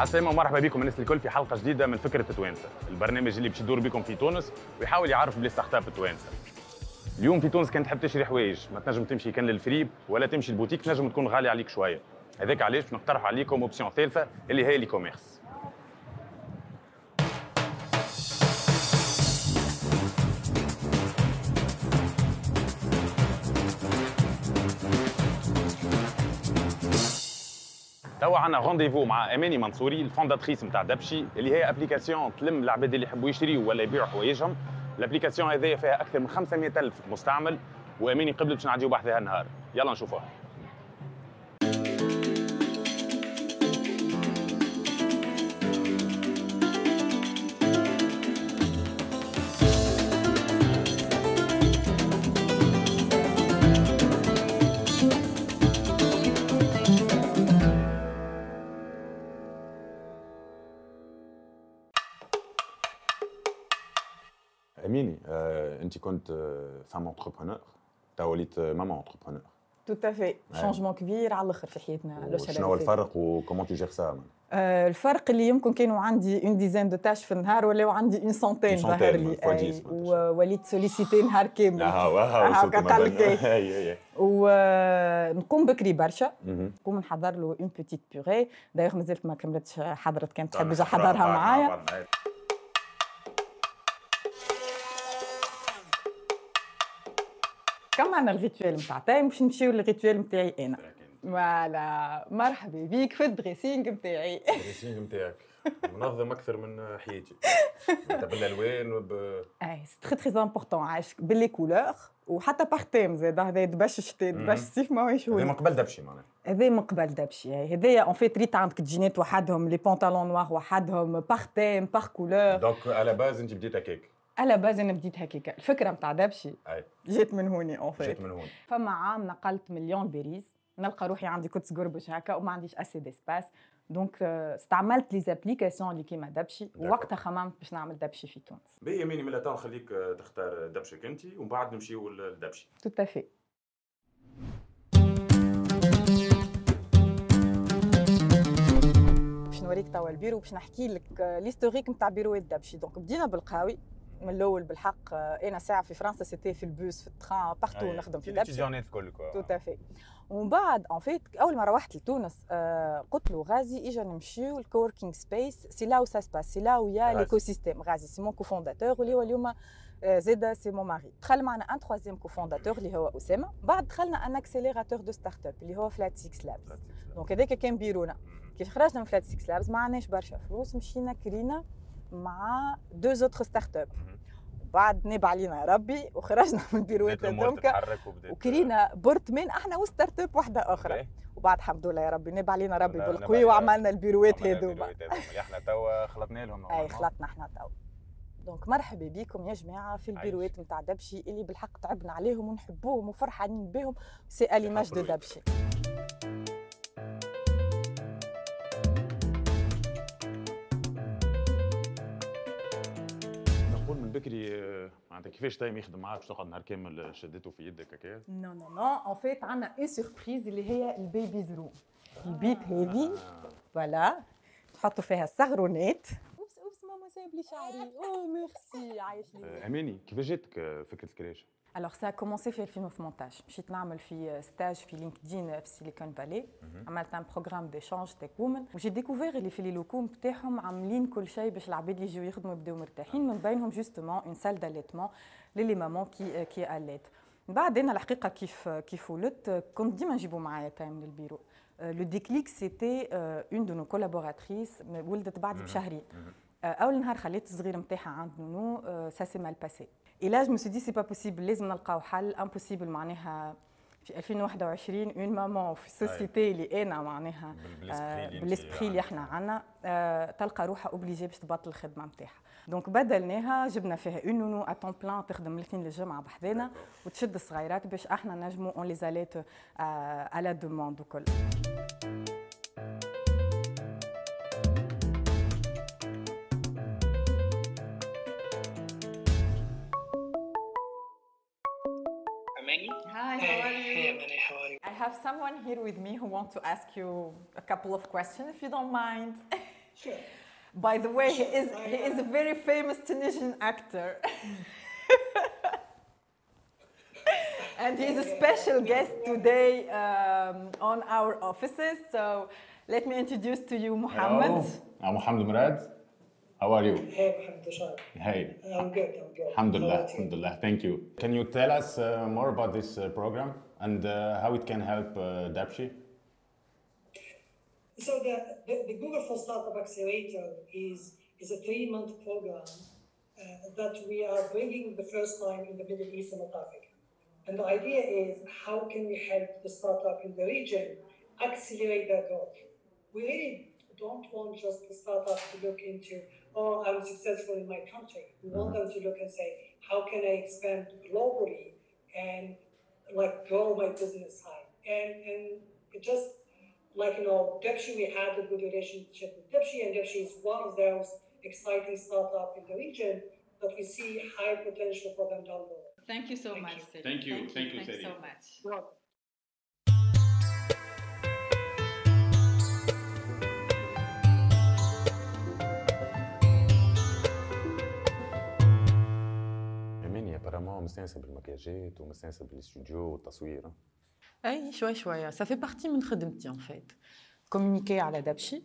عسلامة ومرحبا بكم الناس الكل في حلقة جديدة من فكرة توانسة، البرنامج اللي باش يدور بكم في تونس ويحاول يعرف بلي ستارت اب التوانسة. اليوم في تونس كان تحب تشري حوايج ما تنجم تمشي كان للفريب ولا تمشي البوتيك تنجم تكون غالية عليك شوية. هذاك علاش باش نقترح عليكم اوبسيون ثالثة اللي هي لي كوميرس. توا عندنا رونديفو مع اماني منصوري الفونداتريس نتاع دبشي اللي هي ابليكاسيون تلم العباد اللي يحبوا يشريوا ولا يبيعوا حوايجهم. الابليكاسيون هذه فيها اكثر من 500,000 مستعمل واماني قبلت باش نعديو بحثها النهار. يلا نشوفوها. اميني انت كنت فام انتربرونور تو وليت ماما انتربرونور. تو تافي شونجمون كبير على الاخر في حياتنا. شنو هو الفرق وكومون تو جير سا؟ الفرق اللي يمكن كانوا عندي اون ديزين دو تاش في النهار ولاو عندي اون سونتين ظهر لي ووليت سوليسيتي نهار كامل. هكا قال لك ونقوم بكري برشا. نقوم نحضر له اون بوتيت بيغي دايوغ مازلت ما كملتش حضرت كانت تحب نحضرها معايا. كم عنا الريتوال نتاع تاي باش نمشيو للريتوال نتاعي انا. فوالا مرحبا بيك في الدريسينغ نتاعي. الدريسينغ نتاعك منظم اكثر من حياتي. انت بالالوان اي سي تري تري امبورطون عايش باللي كولور وحتى باغ تيم زاد هذا دبش الشتاء دبش الصيف ماهوش هو. هذا من قبل دبشي معناها. هذا من قبل دبشي هذايا اون فيت ريت عندك الجينات وحدهم لي بونطالون نوار وحدهم باغ تيم باغ كولور. دونك على باز انت بديت هكاك. على باز انا بديت هكاك. الفكره نتاع دبشي جات من هوني اون فيت. جات من هون. فما عام نقلت من ليون لباريس نلقى روحي عندي كنت قربش هكا وما عنديش اسي ديسباس دونك استعملت لي زابليكاسيون اللي كيما دبشي ووقتها خممت باش نعمل دبشي في تونس. باهي ميني من تو نخليك تختار دبشك انت ومن بعد نمشيو لدبشي. تو تافي. باش نوريك توا البيرو باش نحكي لك ليستوريك نتاع بيروات دبشي. دونك بدينا بالقهاوي من الاول بالحق. انا ساعه في فرنسا سيتي في البوس في التران بارتو نخدم في دبشي. التيجانات الكل كوا. تو تافي. ومن بعد ان فيت اول ما روحت لتونس قلت له غازي اجا نمشيو الكووركينغ سبيس سي لا و سا سباس سي لا ويا ليكو سيستيم. غازي سي مون كوفونداتور واللي هو اليوم زيدا سي مون ماري. دخل معنا ان تروازيام كوفونداتور اللي هو اسامه. بعد دخلنا ان اكسيليراتور دو ستارت اب اللي هو فلات 6 لابس. دونك هذاك كان بيرونا. كيف خرجنا من فلات 6 لابس ما عندناش برشا فلوس مشينا كرينا مع دو زوتر ستارت اب. بعد ناب علينا ربي وخرجنا من البيروات هذوك وكرينا بورتمان احنا وستارت اب واحده اخرى. وبعد الحمد لله يا ربي ناب علينا ربي بالقوي وعملنا البيروات هذوما. احنا توا خلطنا لهم. اي خلطنا احنا توا. دونك مرحبا بكم يا جماعه في البيروات نتاع دبشي اللي بالحق تعبنا عليهم ونحبوهم وفرحانين بهم. سي الي ماج دو دبشي. من بكري معناتها كيفاش تايم يخدم معاك باش تقعد نهار كامل شدته في يدك هكا؟ نو نو نو اون فيت عندنا اون سوربريز اللي هي البيبيز روم. البيت هذه فوالا تحطوا فيها الصغرونات. اوبس ماما سايب لي شعري. او ميرسي عايش لي. اماني كيفاش جاتك فكره الكريش؟ Alors ça a commencé في 2018 مشيت نعمل في ستاج في لينكدين في سيليكون فالي. عملت ان بروغرام ديشانج تاك وومن وجي ديكوفير اللي في لي لوكو نتاعهم عاملين كل شيء باش العباد اللي يجيو يخدموا يبداو مرتاحين من بينهم جوستومون اون سال داليتمون للي مامون كي اليت. بعد انا الحقيقه كيف ولدت كنت ديما نجيبو معايا تايم للبيرو. لو ديكليك سيتي اون دو نو كولابوراتريس ولدت بعدي بشهرين. اول نهار خليت الصغير نتاعها عند نونو سا سي مال باسي. Et là, je me suis dit, c'est pas possible, لازم نلقاو حل impossible معناها في 2021 اون مامون في السوسيتي اللي انا معناها بالاسبري اللي احنا عندنا تلقى روحها اوبليجي باش تبطل الخدمه نتاعها. دونك بدلناها جبنا فيها اون نونو ا طون بلان تخدم الاثنين الجمعه بحذانا وتشد الصغيرات باش احنا نجموا اون لي زاليت على دوموند وكل. Hi, how are you? Hey, Amani, how are you? I have someone here with me who wants to ask you a couple of questions, if you don't mind. Sure. By the way, he is a very famous Tunisian actor. And he is a special guest today on our offices. So let me introduce to you Mohammed. Hello, I'm Mohammed Murad. How are you? Hey, Mohammed Ashar. Hey. I'm good, I'm good. Alhamdulillah, How about you? alhamdulillah. Thank you. Can you tell us more about this program and how it can help Dapchi? So the Google for Startup Accelerator is a 3-month program that we are bringing the first time in the Middle East and North Africa. And the idea is, how can we help the startup in the region accelerate their growth? We really don't want just the startup to look into, oh, I'm successful in my country. We want them to look and say, how can I expand globally and like grow my business high? And it just like, you know, Dapchi, we had a good relationship with Dapchi, and Dapchi is one of those exciting startups in the region that we see high potential for them down the road. Thank you so much, Seri. Thank you, thank you, Thank you Seri. so much. Well, يميني apparemment مستانسة بالمكياجات ومستانسة بالاستوديو والتصوير. اي شوي شوي ça fait partie من خدمتي en fait. Communiquer على دابشي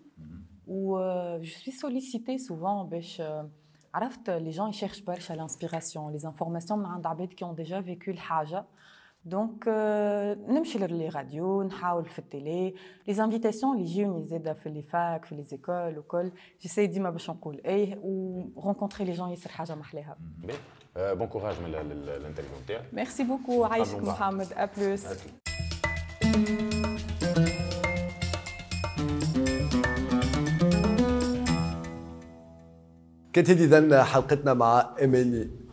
و je suis sollicitée souvent باش عرفت les gens ils cherchent برشا l'inspiration les informations من عند عباد qui ont déjà vécu الحاجة. دونك نمشي للي راديو نحاول في التيلي لي انفيتاسيون اللي يجيوني زاده في لي فاك في لي زيكول وكل جيساي ديما باش نقول ايه ورونكونتري لي جون ياسر حاجه محلاها. بون كوراج من الانترفيو نتاعك. ميرسي بوكو عايشك محمد ا بلوس. كانت هذه إذن حلقتنا مع إيماني.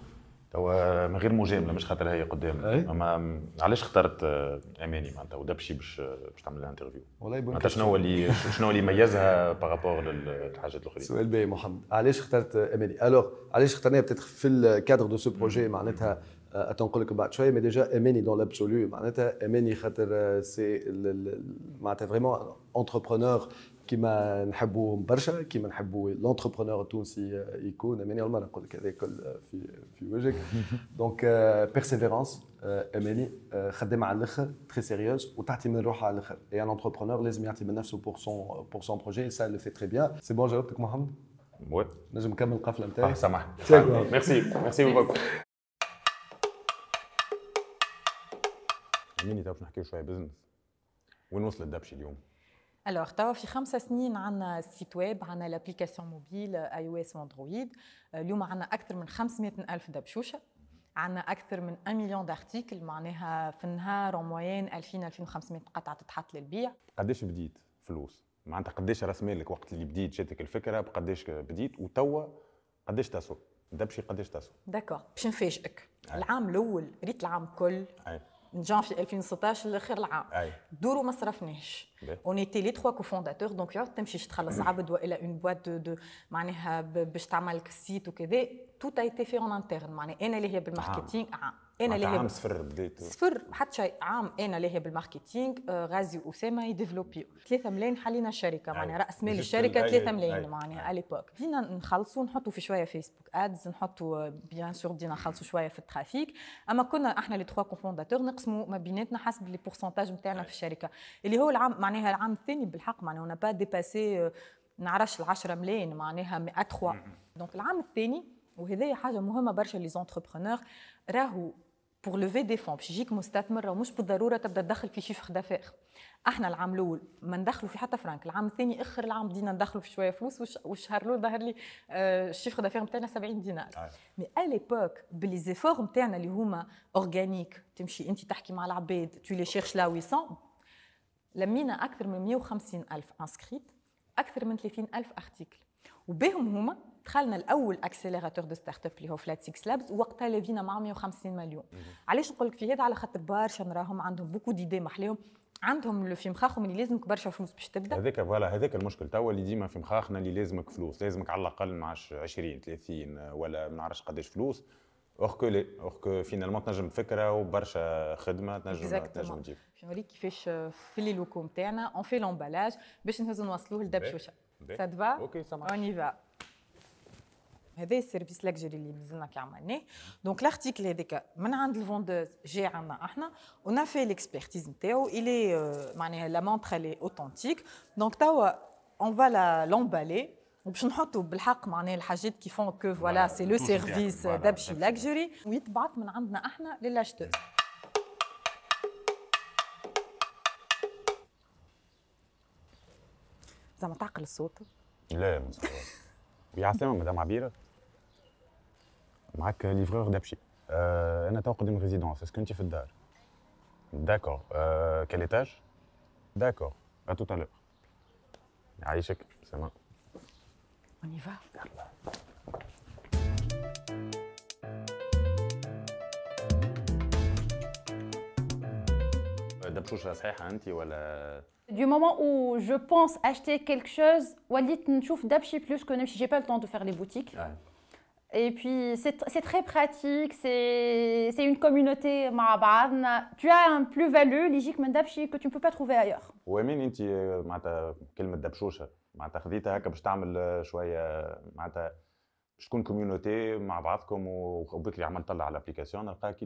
توا من غير مجامله مش خاطر هي قدامنا أي. اما علاش اخترت اماني معناتها ودبشي باش تعمل لها انترفيو؟ والله يبون معناتها شنو اللي يميزها بارابور للحاجات الاخرين؟ سؤال باهي محمد. علاش اخترت إيماني؟ الوغ علاش اخترناها بتاتر في الكادر دو سو بروجي معناتها اتنقول لكم بعد شويه مي ديجا إيماني دون لابسولو معناتها إيماني خاطر سي معناتها فريمون انتربرونور كيما نحبوا برشا كيما نحبوا لونتربرونور التونسي يكون إيماني اول مره نقول لك هذا الكل في وجهك دونك بيرسيفيرونس إيماني خدامه على الاخر تري سيريوز وتعطي من روحها على الاخر اي ان انتربرونور لازم يعطي من نفسه بور سون بروجي سا لو في تري بيان سي بون جاوبتك محمد وي نجم نكمل القفله نتاعي سامح شكراً. ميرسي بوكو. مين باش نحكيو شويه بزنس وين وصل الدبشي اليوم؟ الوغ توا في 5 سنين عندنا سيت ويب عندنا لابليكاسيون موبيل اي او اس واندرويد. اليوم عندنا اكثر من 500 الف دبشوشه عندنا اكثر من 1 مليون دارتيكل معناها في النهار اون موين 2000 2500 قطعه تتحط للبيع. قداش بديت فلوس؟ معناتها قداش راس مالك وقت اللي بديت جاتك الفكره بقداش بديت وتوا قداش تسوى؟ دبشي قداش تسوى؟ داكور باش نفاجئك العام الاول ريت العام كل اي من جانفي 2016 لاخر العام اي دورو ما صرفناش اون ايتي لي 3 كوفونداتور دونك يعود تمشيش تخلص عبد والى اون بواط دو معناها باش تعمل لك السيت وكذا تو ايتي في اون انترن معناها انا اللي هي بالماركتينغ انا اللي هي عام صفر بديت صفر حتى شيء عام انا اللي هي بالماركتينغ غازي واسامه يديفلوبيو 3 ملايين حلينا الشركه معناها راس مال الشركه 3 ملايين معناها على ليبوك بدينا نخلصوا نحطوا في شويه فيسبوك ادز نحطوا بيان سور بدينا نخلصوا شويه في الترافيك اما كنا احنا لي 3 كوفونداتور نقسموا ما بيناتنا حسب لي بورسونتاج نتاعنا في الشركه اللي هو العام معناها العام الثاني بالحق معناها انا با ديباسي نعرفش ال 10 ملايين معناها 3 دونك العام الثاني وهذه حاجه مهمه برشا لي زونتربرونور راهو بور لوفي دي فون باش يجيك مستثمر ومش بالضروره تبدا تدخل في شيفر دافير. احنا العام الاول ما ندخلوا في حتى فرانك العام الثاني اخر العام بدينا ندخلوا في شويه فلوس والشهر الاول ظهر لي الشيفر دافير نتاعنا 70 دينار مي ا ليبوك بلي زيفور نتاعنا اللي هما اورغانيك تمشي انت تحكي مع العباد تو لي شيرش لا 800 لمينا اكثر من 150 الف انسكريت اكثر من 30 الف ارتيكل وبهم هما دخلنا الاول اكسيليراتور دو ستارت اب اللي هو فلات 6 لابس وقتها لفينا مع 150 مليون. علاش نقول لك في هذا على خاطر برشا نراهم عندهم بوكو ديدي محليهم عندهم في مخاخهم اللي لازمك برشا فلوس باش تبدا هذاك فوالا هذاك المشكل توا اللي ديما في مخاخنا اللي لازمك فلوس لازمك على الاقل معاش 20 30 ولا ما نعرفش قداش فلوس اور كو فينالمون تنجم فكره وبرشا خدمه تنجم تجيب. باش نوريك كيفاش في لي لوكو نتاعنا اون في لومبالاج باش نهزو نوصلوه لدبشوشه. سا تفا؟ اوكي سا مارش. اون يفا. هذا السيرفيس لاكجري اللي مازلنا كي عملناه. دونك لارتيكل هذاك من عند الفوندوز جاي عندنا احنا اون في ليكسبيرتيز نتاعو الي معناها لا مونتر الي اوثنتيك. دونك توا اون فا لا لومبالي وباش نحطوا بالحق معناها الحاجات كي فون كو فوالا سي لو سيرفيس دبشي لاكجري ويتبعت من عندنا احنا للاشتوز. زعما تعقل الصوت؟ لا مصور. يا عسلامة مدام عبيرة. معاك ليفرور دبشي. أنا تو قدام ريزيدونس، اسكو أنت في الدار؟ داكور. كال إيتاج؟ داكور. à tout à l'heure. يعيشك سلام. On y va. دبشوشة صحيحة أنت ولا؟ Du moment où je pense acheter quelque chose, وليت نشوف دبشي plus que نمشي. J'ai pas le temps de faire les boutiques. Et puis c'est très pratique, c'est une communauté مع بعضنا. Tu as un plus-value اللي يجيك من دبشي que tu ne peux pas trouver ailleurs. ومين أنت معناتها كلمة دبشوشة معناتها خذيتها هكا باش تعمل شوية معناتها باش تكون كوميونيتي مع بعضكم وبكري عملت طلع على الابليكاسيون نلقاك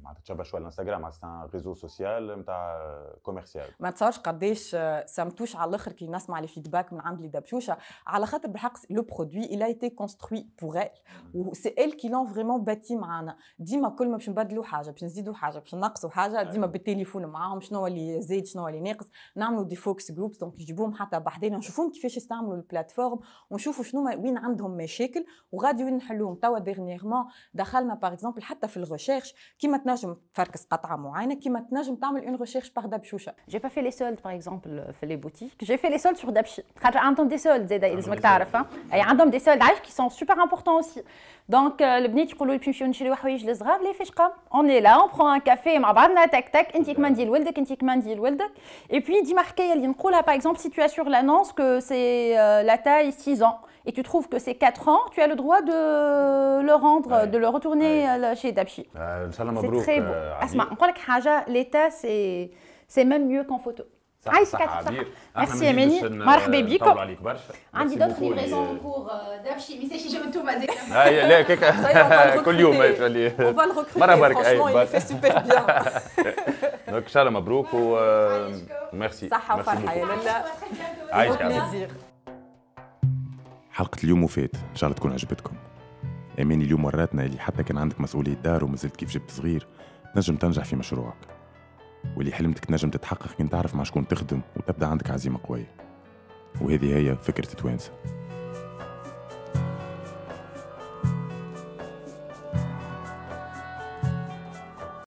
معناتها تشبه شويه الانستغرام معناتها ريزو سوسيال نتاع كوميرسيال. ما تصورش قداش سمتوش على الاخر كي نسمع لي فيدباك من عند لي دبشوشه على خاطر بالحق لو برودوي il a été construit pour elle و سي elle qui l'ont vraiment bâti معنا. ديما كل ما باش نبدلوا حاجه باش نزيدوا حاجه باش نقصوا حاجه ديما بالتليفون معاهم شنو اللي زايد شنو اللي ناقص نعملوا دي فوكس جروبس دونك نجيبوهم حتى بحدينا نشوفوهم كيفاش يستعملوا البلاتفورم ونشوفوا شنو وين عندهم مشاكل وغادي وين نحلوهم. توا ديرنييرمون دخلنا باغ اكزومبل حتى في الريشيرش كيما تنجم تفركس قطعه معينه كيما تنجم تعمل اون ريشيرش باغ دبشوشه. J'ai pas fait les soldes par exemple في les boutiques. J'ai fait les soldes sur دبشي. خاطر عندهم دي soldes زاده لازمك تعرف اي عندهم دي soldes عارف qui sont super importants aussi. Donc البنات يقولوا لي باش نمشيو نشريو حوايج للصغار لي فاش قام. On est là on prend un café مع بعضنا تك تك انت كمان دير لولدك انت كمان دير لولدك. Et puis ديما حكايه اللي نقولها par exemple si tu as sur l'annonce que c'est la taille 6 ans et tu trouves que c'est 4 ans, tu as le droit de le rendre, de le retourner chez Dabchi. C'est très beau. Asma, نقول لك حاجة, l'état c'est même mieux qu'en photo. صح عبير. Merci Emeni, مرحبا بكم. نطول عليك برشا. عندي d'autres livraisons pour Dabchi, mais c'est chez Jeventuma زيك. لا كيك كل يوم تولي. On va le recruter. مرة برك Franchement, il fait super bien. دونك ان شاء الله مبروك و ميرسي. صحة وفرحة يا لالا. عايشك بليزير. حلقة اليوم وفات إن شاء الله تكون عجبتكم. أماني اليوم وراتنا اللي حتى كان عندك مسؤولية دار ومازلت كيف جبت صغير تنجم تنجح في مشروعك، واللي حلمتك تنجم تتحقق كي تعرف مع شكون تخدم وتبدأ عندك عزيمة قوية. وهذه هي فكرة توانسة.